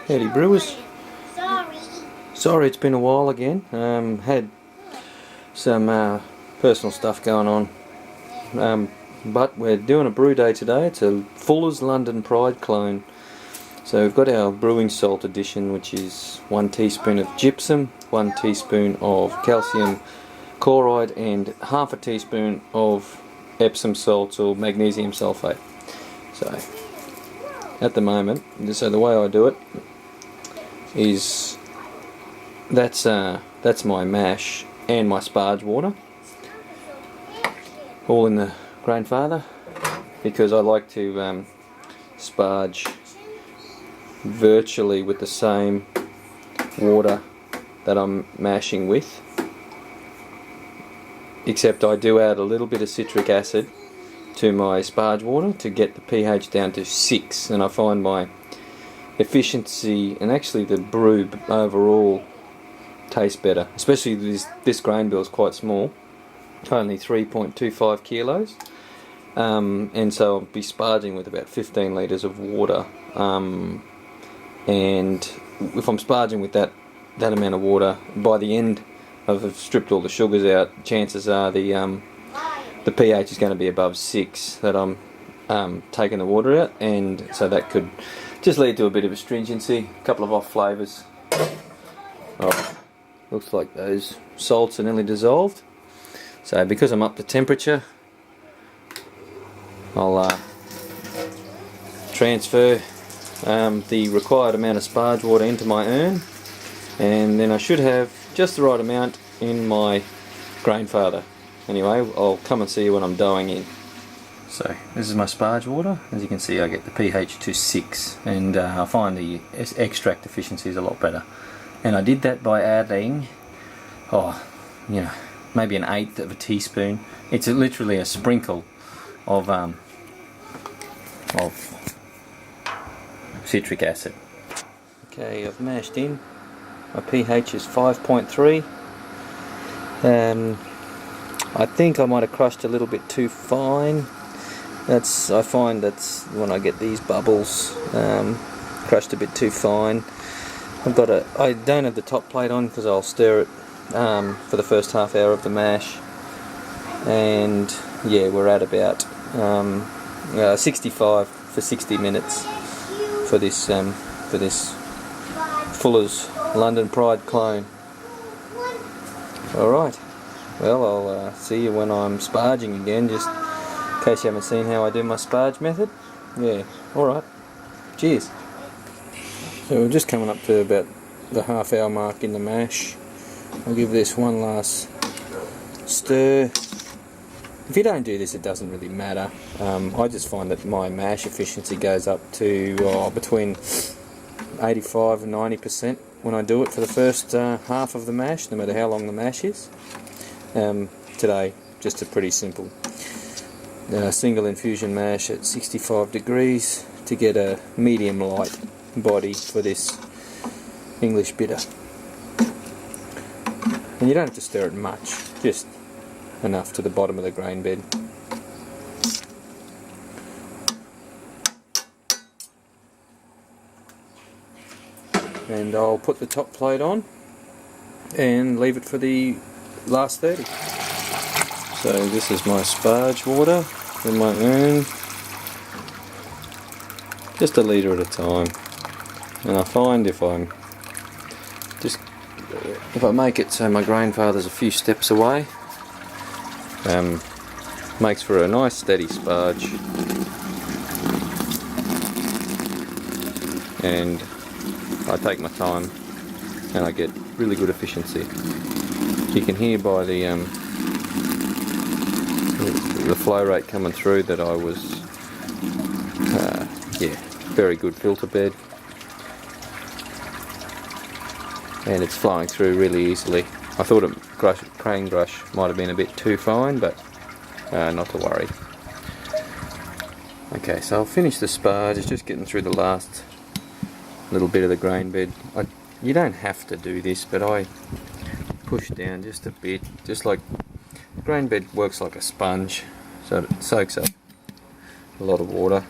Howdy brewers. Sorry it's been a while again. Had some personal stuff going on. But we're doing a brew day today. It's a Fuller's London Pride clone. So we've got our brewing salt addition, which is 1 teaspoon of gypsum, 1 teaspoon of calcium chloride and half a teaspoon of Epsom salts or magnesium sulfate. So at the moment, so the way I do it is that's my mash and my Sparge water, all in the Grandfather, because I like to sparge virtually with the same water that I'm mashing with, except I do add a little bit of citric acid to my Sparge water to get the pH down to 6, and I find my efficiency and actually the brew overall tastes better, especially this grain bill is quite small, only 3.25 kilos, and so I'll be sparging with about 15 litres of water, and if I'm sparging with that amount of water, by the end I've stripped all the sugars out, chances are the pH is going to be above 6 that I'm taking the water out, and so that could just lead to a bit of astringency, a couple of off flavours. Oh, looks like those salts are nearly dissolved. So because I'm up to temperature, I'll transfer the required amount of Sparge water into my urn, and then I should have just the right amount in my Grandfather. Anyway, I'll come and see you when I'm doughing in. So this is my Sparge water. As you can see, I get the pH to 6, and I find the extract efficiency is a lot better. And I did that by adding, maybe 1/8 of a teaspoon. It's literally a sprinkle of citric acid. Okay, I've mashed in. My pH is 5.3. I think I might have crushed a little bit too fine. I find that's when I get these bubbles, crushed a bit too fine. I don't have the top plate on because I'll stir it for the first half hour of the mash, and yeah, we're at about 65 for 60 minutes for this Fuller's London Pride clone. Alright, well, I'll see you when I'm sparging again, just in case you haven't seen how I do my sparge method. Yeah, alright, cheers. So we're just coming up to about the half hour mark in the mash. I'll give this one last stir. If you don't do this, it doesn't really matter. I just find that my mash efficiency goes up to between 85 and 90% when I do it for the first half of the mash, no matter how long the mash is. Today, just a pretty simple single infusion mash at 65 degrees to get a medium light body for this English bitter. And you don't have to stir it much, just enough to the bottom of the grain bed. And I'll put the top plate on and leave it for the last 30. So this is my Sparge water in my urn, just a litre at a time. And I find if I make it so my Grandfather's a few steps away, makes for a nice steady sparge, and I take my time and I get really good efficiency. You can hear by the flow rate coming through that I was very good filter bed, and it's flowing through really easily. I thought a crane brush might have been a bit too fine, but not to worry. Okay, so I'll finish the sparge. It's just getting through the last little bit of the grain bed. You don't have to do this, but I push down just a bit, just like the grain bed works like a sponge, so it soaks up a lot of water.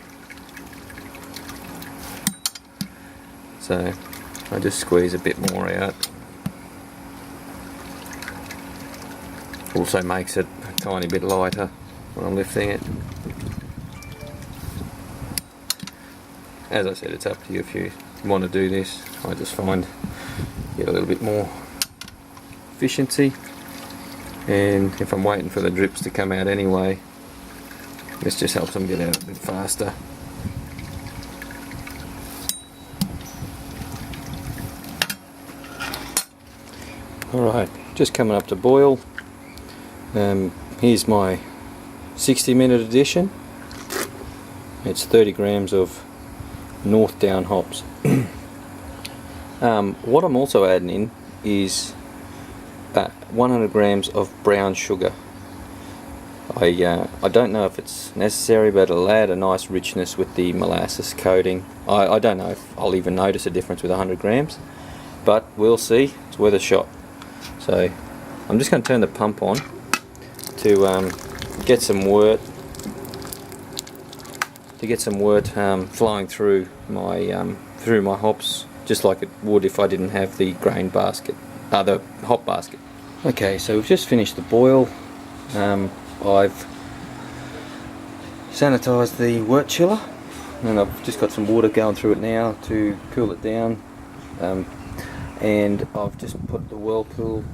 So I just squeeze a bit more out. Also makes it a tiny bit lighter when I'm lifting it. As I said, it's up to you if you want to do this. I just find you get a little bit more efficiency, and if I'm waiting for the drips to come out anyway, this just helps them get out a bit faster. Alright, just coming up to boil. Here's my 60-minute edition. It's 30 grams of North Down hops. What I'm also adding in is 100 grams of brown sugar. I don't know if it's necessary, but it'll add a nice richness with the molasses coating. I don't know if I'll even notice a difference with 100 grams, but we'll see. It's worth a shot. So I'm just going to turn the pump on to get some wort flowing through my hops, just like it would if I didn't have the grain basket, the hop basket. Okay, so we've just finished the boil. I've sanitised the wort chiller, and I've just got some water going through it now to cool it down. And I've just put the whirlpool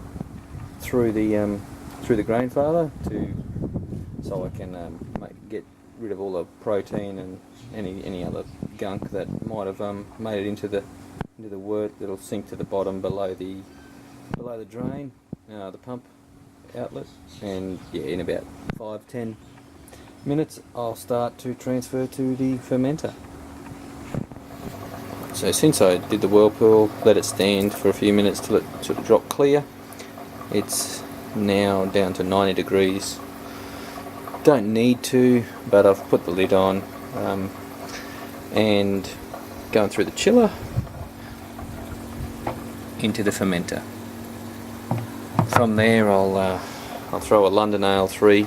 through the grain father so I can get rid of all the protein and any other gunk that might have made it into the wort that'll sink to the bottom below the drain, the pump outlet. And yeah, in about 5-10 minutes I'll start to transfer to the fermenter. So since I did the whirlpool, let it stand for a few minutes till it sort of dropped clear, it's now down to 90 degrees. Don't need to, but I've put the lid on and going through the chiller into the fermenter. From there I'll throw a London Ale 3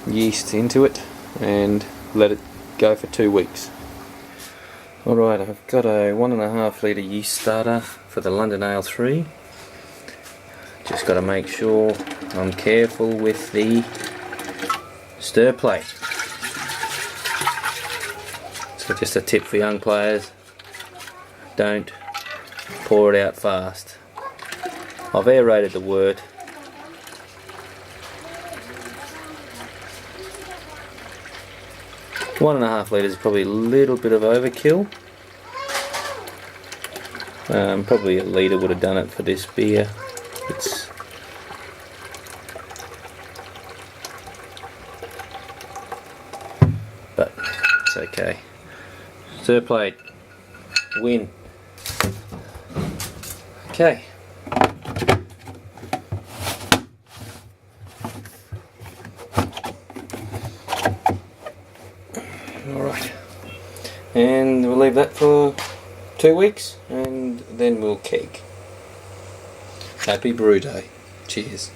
yeast into it and let it go for 2 weeks. Alright, I've got a 1.5 litre yeast starter for the London Ale 3. Just got to make sure I'm careful with the stir plate. So just a tip for young players, don't pour it out fast. I've aerated the wort. One and a half litres is probably a little bit of overkill. Probably a litre would have done it for this beer. But it's okay. Stir plate, win. Okay. Alright. And we'll leave that for 2 weeks and then we'll keg. Happy brew day. Cheers.